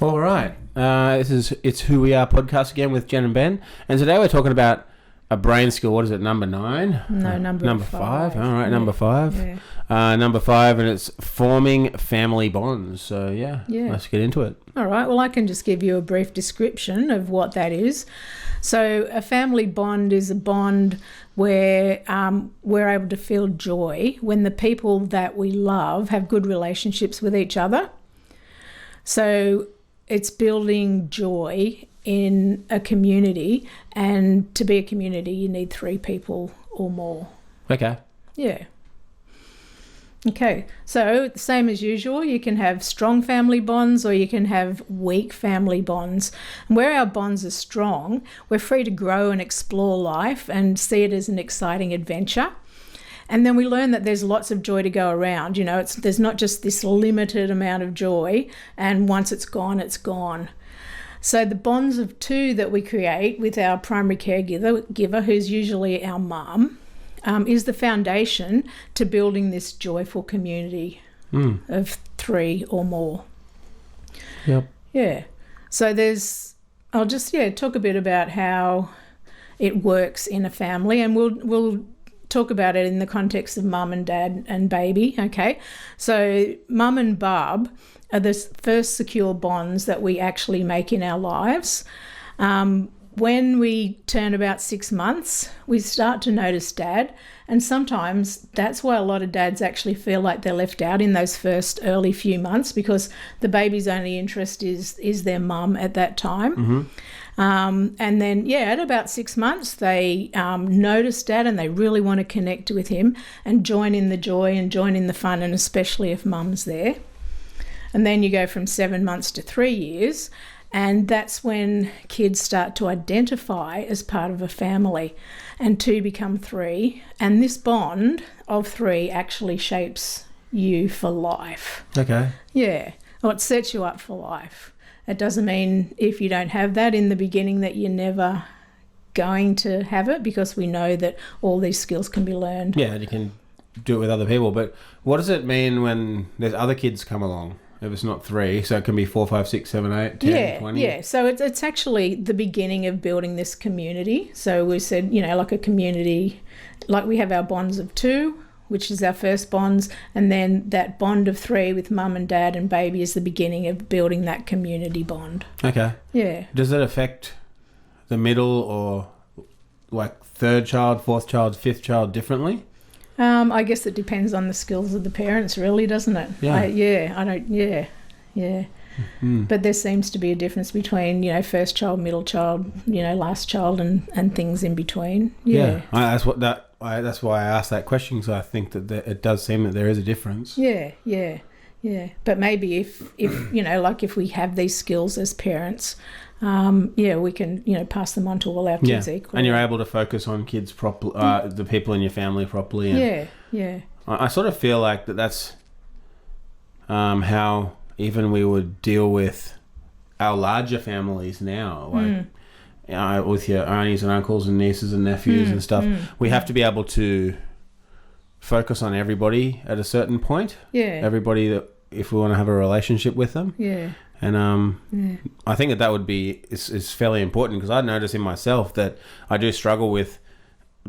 All right. It's Who We Are podcast again with Jen and Ben. And today we're talking about a brain skill. What is it, number 9? No, number 5. All right, number 5. Yeah. Number 5, and it's forming family bonds. So, yeah, let's get into it. All right. Well, I can just give you a brief description of what that is. So a family bond is a bond where we're able to feel joy when the people that we love have good relationships with each other. So it's building joy in a community, and to be a community, you need 3 people or more. Okay. Yeah. Okay, so the same as usual, you can have strong family bonds or you can have weak family bonds. And where our bonds are strong, we're free to grow and explore life and see it as an exciting adventure. And then we learn that there's lots of joy to go around. You know, there's not just this limited amount of joy, and once it's gone, it's gone. So the bonds of 2 that we create with our primary caregiver, who's usually our mum, is the foundation to building this joyful community of 3 or more. Yep. Yeah. So I'll just talk a bit about how it works in a family, and we'll talk about it in the context of mum and dad and baby. Okay. So mum and bub are the first secure bonds that we actually make in our lives. When we turn about 6 months, we start to notice dad, and sometimes that's why a lot of dads actually feel like they're left out in those first early few months, because the baby's only interest is their mum at that time. Mm-hmm. And then, at about 6 months, they notice dad and they really want to connect with him and join in the joy and join in the fun, and especially if mum's there. And then you go from 7 months to 3 years, and that's when kids start to identify as part of a family, and 2 become 3. And this bond of 3 actually shapes you for life. Okay. Yeah. Well, it sets you up for life. It doesn't mean if you don't have that in the beginning that you're never going to have it, because we know that all these skills can be learned. Yeah, you can do it with other people. But what does it mean when there's other kids come along? If it's not 3, so it can be 4, 5, 6, 7, 8, 10, 20. Yeah. So it's actually the beginning of building this community. So we said, like a community, like we have our bonds of 2, which is our first bonds, and then that bond of 3 with mum and dad and baby is the beginning of building that community bond. Okay. Yeah. Does it affect the middle or like 3rd child, 4th child, 5th child differently? I guess it depends on the skills of the parents, really, doesn't it? Yeah. Mm-hmm. But there seems to be a difference between, first child, middle child, last child, and things in between. Yeah. That's why I asked that question, because I think that it does seem that there is a difference. Yeah. But maybe if if we have these skills as parents, we can, pass them on to all our kids equally. And you're able to focus on kids properly, the people in your family properly. And yeah. I sort of feel like that's how even we would deal with our larger families now, like with your aunties and uncles and nieces and nephews and stuff. We have to be able to focus on everybody at a certain point. Yeah. Everybody that, if we want to have a relationship with them. Yeah. And I think that would be is fairly important, because I notice in myself that I do struggle with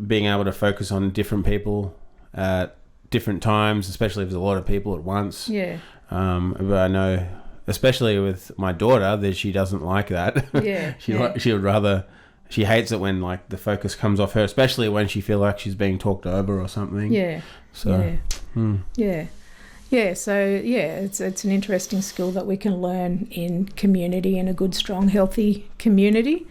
being able to focus on different people at different times, especially if there's a lot of people at once. Yeah. But I know, especially with my daughter, that she doesn't like that. Yeah. She would rather. She hates it when like the focus comes off her, especially when she feels like she's being talked over or something. Yeah. So. Yeah. Yeah, so it's an interesting skill that we can learn in community, in a good, strong, healthy community.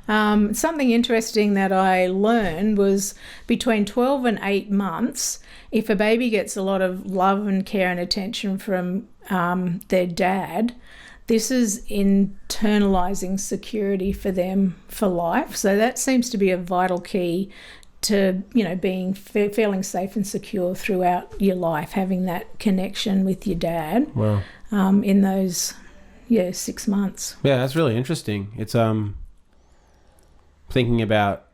Something interesting that I learned was between 12 and 8 months, if a baby gets a lot of love and care and attention from their dad, this is internalizing security for them for life. So that seems to be a vital key to being feeling safe and secure throughout your life, having that connection with your dad. Wow. In those 6 months. Yeah, that's really interesting. It's thinking about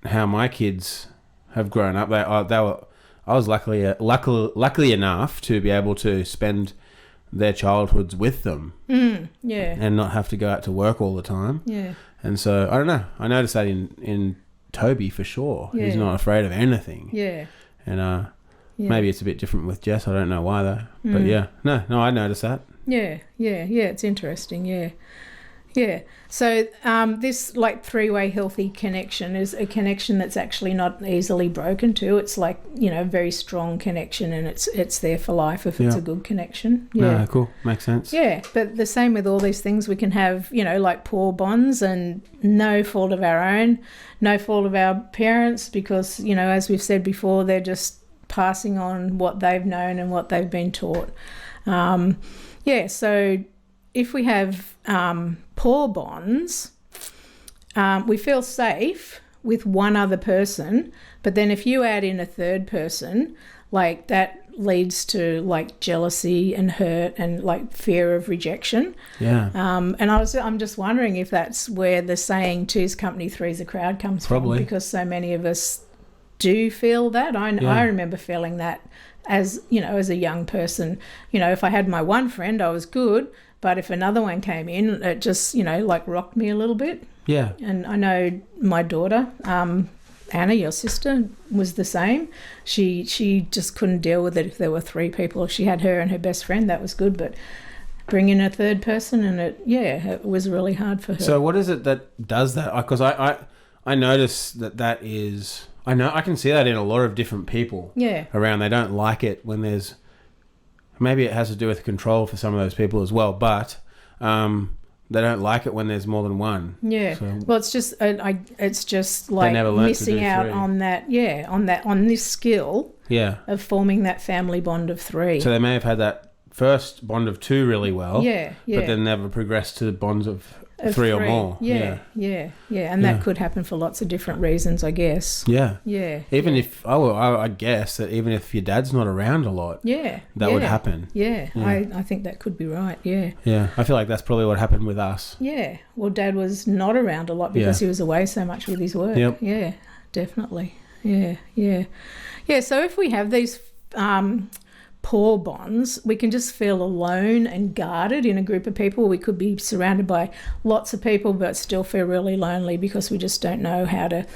how my kids have grown up. I was lucky enough to be able to spend their childhoods with them. Yeah. And not have to go out to work all the time. Yeah. And so, I don't know. I noticed that in Toby for sure. Yeah. He's not afraid of anything. Yeah. And maybe it's a bit different with Jess. I don't know why though. But yeah, no, I noticed that. Yeah. It's interesting. Yeah. So this like three-way healthy connection is a connection that's actually not easily broken to. It's like, a very strong connection, and it's there for life if it's a good connection. Yeah. No, cool. Makes sense. Yeah, but the same with all these things. We can have, like poor bonds and no fault of our own, no fault of our parents, because, as we've said before, they're just passing on what they've known and what they've been taught. So if we have poor bonds, we feel safe with one other person, but then if you add in a third person, like that leads to like jealousy and hurt and like fear of rejection. Yeah. And I'm just wondering if that's where the saying two's company, three's a crowd comes Probably. from, because so many of us do feel that. I remember feeling that as a young person. If I had my one friend, I was good. But if another one came in, it just, like rocked me a little bit. Yeah. And I know my daughter, Anna, your sister, was the same. She just couldn't deal with it if there were three people. If she had her and her best friend, that was good. But bring in a third person and it was really hard for her. So what is it that does that? Because I notice that is... I can see that in a lot of different people around. They don't like it when there's... Maybe it has to do with control for some of those people as well, but they don't like it when there's more than one. Yeah. So well, it's just like missing out on that. Yeah, on this skill. Yeah. Of forming that family bond of three. So they may have had that first bond of two really well. Yeah. But then never progressed to bonds of three or more. Yeah. And that could happen for lots of different reasons, I guess. Yeah. Even if I guess that even if your dad's not around a lot, that would happen. Yeah. I think that could be right. Yeah. Yeah. I feel like that's probably what happened with us. Yeah. Well, Dad was not around a lot because he was away so much with his work. Yep. Yeah. Definitely. Yeah. So if we have these poor bonds, we can just feel alone and guarded in a group of people. We could be surrounded by lots of people but still feel really lonely because we just don't know how to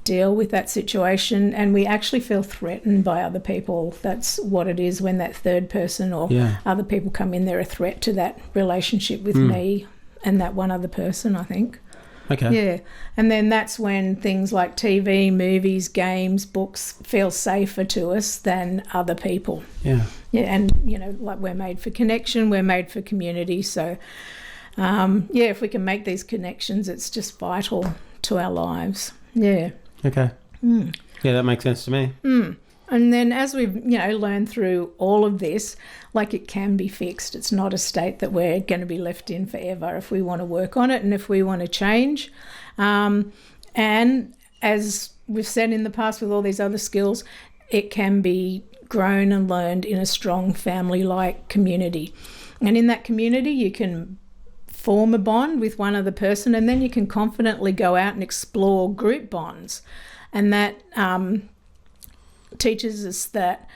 deal with that situation, and we actually feel threatened by other people. That's what it is when that third person or other people come in. They're a threat to that relationship with me and that one other person, I think. Okay. Yeah. And then that's when things like TV, movies, games, books feel safer to us than other people. Yeah. Yeah. And, like we're made for connection, we're made for community. So, if we can make these connections, it's just vital to our lives. Yeah. Okay. Yeah, that makes sense to me. And then as we've, learned through all of this, like it can be fixed. It's not a state that we're going to be left in forever if we want to work on it and if we want to change. And as we've said in the past with all these other skills, it can be grown and learned in a strong family-like community. And in that community, you can form a bond with one other person, and then you can confidently go out and explore group bonds. And that teaches us that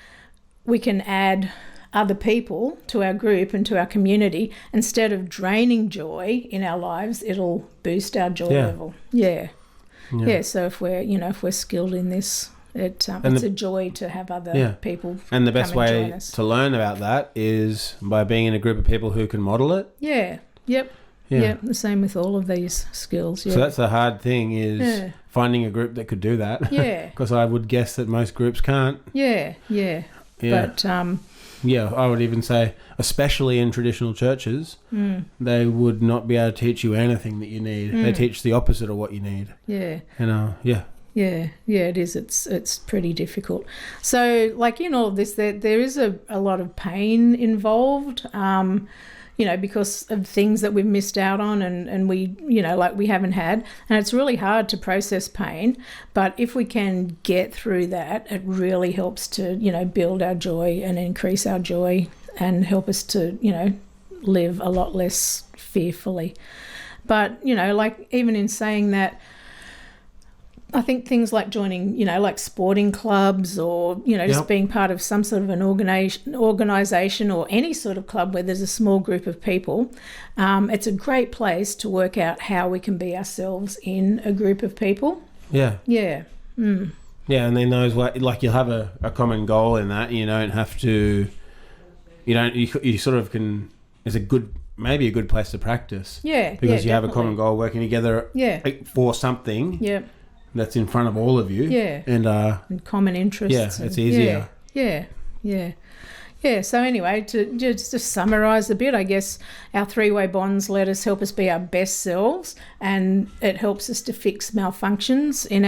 we can add other people to our group and to our community. Instead of draining joy in our lives, it'll boost our joy level. Yeah. So if we're skilled in this, it's a joy to have other people. And the best way to learn about that is by being in a group of people who can model it. Yeah. Yep. Yeah, the same with all of these skills. Yeah. So that's the hard thing is finding a group that could do that. Yeah. Because I would guess that most groups can't. Yeah. But I would even say, especially in traditional churches, they would not be able to teach you anything that you need. They teach the opposite of what you need. Yeah. And Yeah, it is. It's pretty difficult. So, like in all of this, there is a lot of pain involved. Because of things that we've missed out on and we, we haven't had. And it's really hard to process pain. But if we can get through that, it really helps to, build our joy and increase our joy and help us to, live a lot less fearfully. But, even in saying that, I think things like joining, like sporting clubs or, just being part of some sort of an organisation or any sort of club where there's a small group of people, it's a great place to work out how we can be ourselves in a group of people. Yeah. Yeah. Mm. Yeah, and then those, like, you'll have a common goal in that. You don't have to, you sort of can, it's maybe a good place to practice. Yeah. Because you have a definitely. common goal working together for something that's in front of all of you. Yeah. And common interests. Yeah, it's easier. Yeah. So anyway, to just summarise a bit, I guess our three-way bonds let us help us be our best selves, and it helps us to fix malfunctions in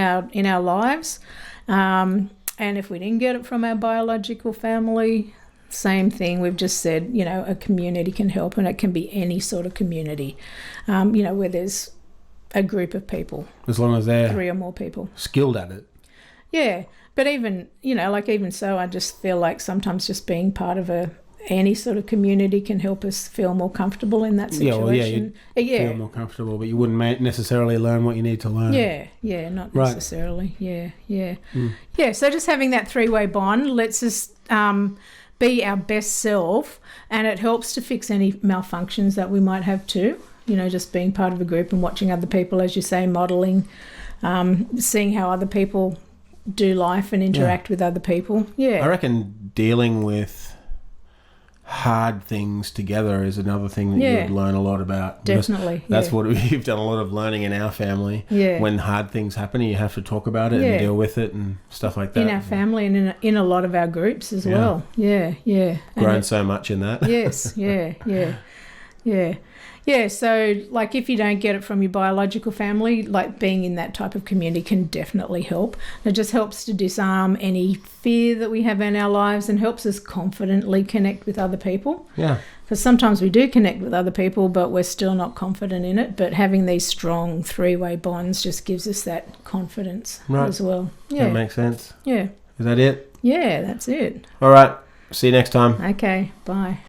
our lives. And if we didn't get it from our biological family, same thing. We've just said, a community can help, and it can be any sort of community, where there's a group of people. As long as they're 3 or more people. Skilled at it. Yeah. But even so, I just feel like sometimes just being part of any sort of community can help us feel more comfortable in that situation. You'd feel more comfortable, but you wouldn't necessarily learn what you need to learn. Yeah, not necessarily. Yeah. Yeah, so just having that three-way bond lets us be our best self, and it helps to fix any malfunctions that we might have too. Just being part of a group and watching other people, as you say, modelling, seeing how other people do life and interact with other people. Yeah. I reckon dealing with hard things together is another thing that you would learn a lot about. Definitely. That's what we've done a lot of learning in our family. Yeah. When hard things happen, you have to talk about it and deal with it and stuff like that. In our family and in a lot of our groups as well. Yeah. Grown so much in that. Yes. Yeah. Yeah, so like if you don't get it from your biological family, like being in that type of community can definitely help. It just helps to disarm any fear that we have in our lives and helps us confidently connect with other people. Yeah. Because sometimes we do connect with other people, but we're still not confident in it. But having these strong three-way bonds just gives us that confidence as well. Yeah. That makes sense. Yeah. Is that it? Yeah, that's it. All right. See you next time. Okay, bye.